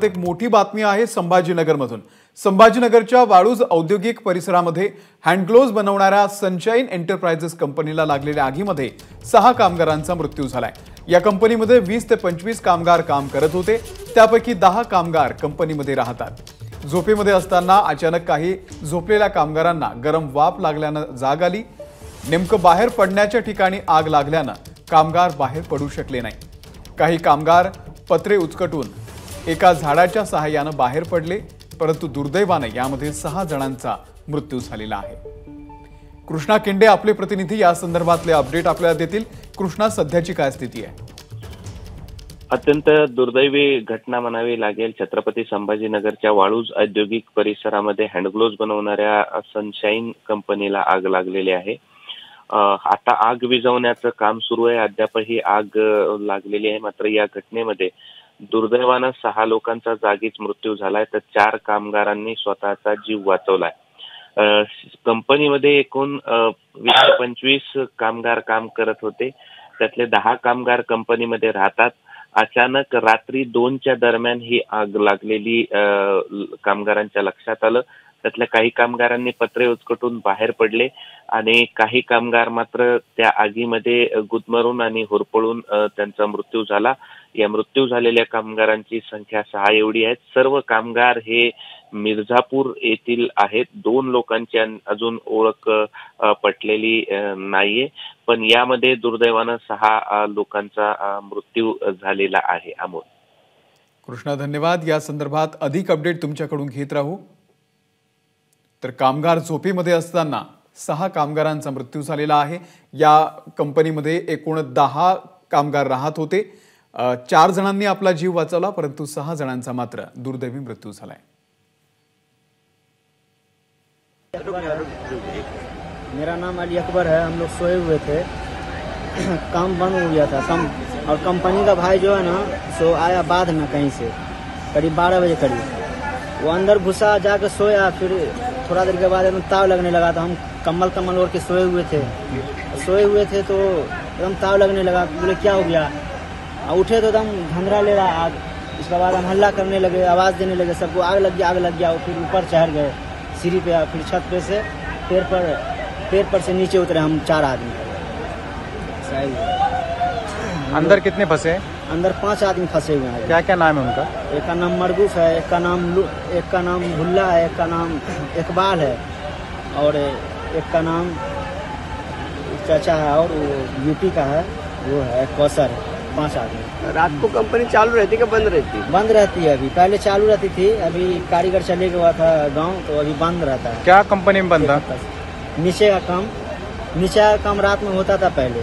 एक मोठी बातमी आहे संभाजीनगरमधून। संभाजीनगरच्या वाळूज औद्योगिक परिसरामध्ये हँडग्लोव्ज बनवणाऱ्या सनशाईन एंटरप्राइजेस कंपनीला लागलेल्या आगीमध्ये 6 कामगारांचा मृत्यू झालाय। या कंपनीमध्ये 20 ते 25 कामगार काम करत होते, त्यापैकी 10 कामगार कंपनीमध्ये राहतात। झोपेमध्ये असताना अचानक काही झोपलेल्या कामगारांना गरम वाफ लागल्यानं जाग आली। नेमकं बाहेर पडण्याच्या ठिकाणी आग लागल्यानं कामगार बाहेर पडू शकले नाही। काही कामगार पत्रे उचकटून एका झाडाच्या सहाय्याने बाहेर पडले, परंतु दुर्दैवाने यामध्ये 6 जणांचा मृत्यू झालेला आहे। कृष्णा केंडे आपले प्रतिनिधी या संदर्भातले अपडेट आपल्याला देतील। कृष्णा, सध्याची काय स्थिती आहे? अत्यंत दुर्दैवी घटना म्हणावी लागेल। छत्रपती संभाजीनगरच्या वाळूज औद्योगिक परिसरामध्ये हँडग्लोव्ज बनवणाऱ्या सनशाईन कंपनीला आग लागलेली आहे। आता आग विझवण्याचं काम सुरू आहे। अद्याप ही आग लागलेली आहे, मात्र या घटनेमध्ये दुर्दैवानं 6 लोकांचा जागीच मृत्यू झालाय, तर 4 कामगारांनी स्वतःचा जीव वाचवलाय। कंपनीमध्ये एकूण 20 ते 25 कामगार काम करत होते, त्यातले 10 कामगार कंपनीमध्ये राहतात। अचानक रात्री 2च्या दरम्यान ही आग लागलेली कामगारांच्या लक्षात आलं। त्यातल्या काही कामगारांनी पत्रे उचकटून बाहेर पडले आणि काही कामगार मात्र त्या आगीमध्ये गुदमरून आणि होरपळून त्यांचा मृत्यू झाला। या मृत्यू झालेल्या कामगारांची संख्या 6 एवढी आहे। सर्व कामगार हे मिर्झापूर येथील आहेत। 2 लोकांची अजून ओळख पटलेली नाहीये, पण यामध्ये दुर्दैवानं 6 लोकांचा मृत्यू झालेला आहे। अमोल, कृष्णा, धन्यवाद। या संदर्भात अधिक अपडेट तुमच्याकडून घेत राहू। तर कामगार झोपेमध्ये असताना 6 कामगारांचा मृत्यू झालेला आहे। या कंपनीमध्ये एकूण 10 कामगार राहत होते। 4 जणांनी आपला जीव वाचवला, परंतु 6 जणांचा मात्र दुर्दैवी मृत्यू झालाय। मेरा नाम अली अकबर है। हम लोग सोए हुए थे, काम बंद हो गया था और कंपनी का भाई जो है ना सो आया बाद में कहीं से करीब 12 बजे करीब। वो अंदर घुसा, जाकर सोया, फिर थोड़ा देर के बाद एकदम ताव लगने लगा। तो हम कम्बल ओढ़ के सोए हुए थे तो एकदम ताव लगने लगा। बोले क्या हो गया? उठे तो एकदम धंधरा ले रहा आग। इसके बाद हम हल्ला करने लगे, आवाज़ देने लगे, सबको आग लग गया। और फिर ऊपर चढ़ गए सीढ़ी पे, फिर छत पे से पैर पर से नीचे उतरे हम 4 आदमी। अंदर कितने फंसे? अंदर 5 आदमी फंसे हुए हैं। क्या क्या नाम है उनका? एक का नाम मरगूफ है, एक का नाम भुल्ला है, एक का नाम इकबाल है और एक का नाम चाचा है और वो यूपी का है, वो है कौसर है। 5 आदमी। रात को कंपनी चालू रहती कि बंद रहती? बंद रहती है। अभी पहले चालू रहती थी, अभी कारीगर चले गया था गांव, तो अभी बंद रहता है। क्या कंपनी में बंद था? नीचे का काम रात में होता था पहले,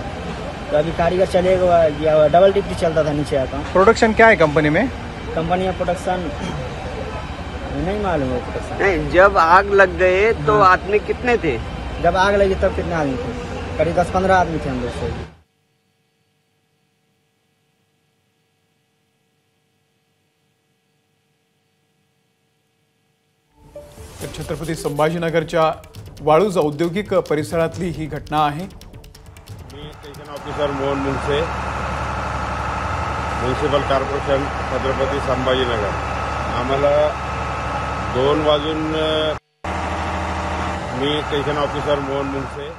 तो अभी कारीगर चले गया, डबल डिप्टी चलता था नीचे का काम। प्रोडक्शन क्या है कंपनी में? कंपनी में प्रोडक्शन नहीं मालूम है। प्रोडक्शन नहीं, जब आग लग गए तो आदमी कितने थे? जब आग लगी तब कितने आदमी थे? करीब 10-15 आदमी थे हम लोग से। छत्रपती संभाजीनगरच्या वाळूज औद्योगिक परिसरातली ही घटना आहे। मी station officer Mohan Munse, municipal corporation Chhatrapati Sambhajinagar. आम्हाला 2 वाजून मी station officer Mohan Munse.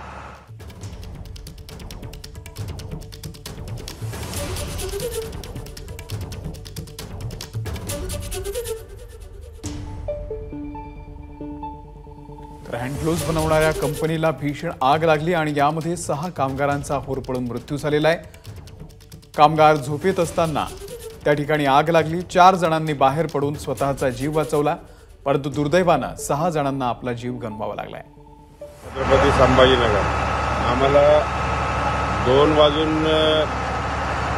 Hand gloves बनवणाऱ्या कंपनीला भीषण आग लागली आणि यामध्ये 6 कामगारांचा होरपळून मृत्यू झालेला आहे। कामगार झोपेत असताना त्या ठिकाणी आग लागली। 4 जणांनी बाहेर पडून स्वतःचा जीव वाचवला, परंतु दुर्दैवानं 6 जणांना आपला जीव गमवावा लागलाय। छत्रपती संभाजीनगर आम्हाला 2 वाजून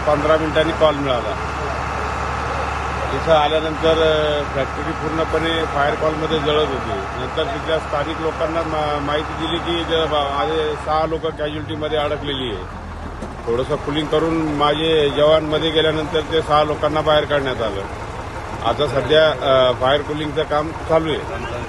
15 मिनिटांनी कॉल मिळाला। इथं आल्यानंतर फॅक्टरी पूर्णपणे फायर कॉलमध्ये जळत होती। नंतर तिथल्या स्थानिक लोकांना माहिती दिली की 6 लोक कॅज्युलिटीमध्ये अडकलेली आहे। थोडंसं कुलिंग करून माझे जवान मध्ये गेल्यानंतर ते 6 लोकांना बाहेर काढण्यात आलं। आता सध्या फायर कुलिंगचं काम चालू आहे।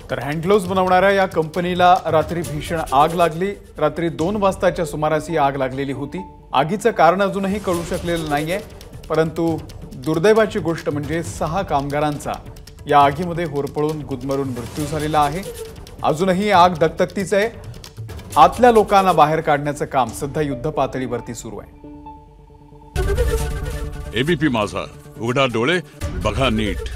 तर हँडग्लोव्ज बनवणाऱ्या या कंपनीला रात्री भीषण आग लागली। रात्री 2 वाजताच्या सुमारास ही आग लागलेली होती। आगीचं कारण अजूनही कळू शकलेलं नाहीये, परंतु दुर्दैवाची गोष्ट म्हणजे 6 कामगारांचा या आगीमध्ये होरपळून गुदमरून मृत्यू झालेला आहे। अजूनही आग दगदगतीच आहे। आतल्या लोकांना बाहेर काढण्याचं काम सध्या युद्ध पातळीवरती सुरू आहे। एबीपी माझा, उघडा डोळे बघा नीट।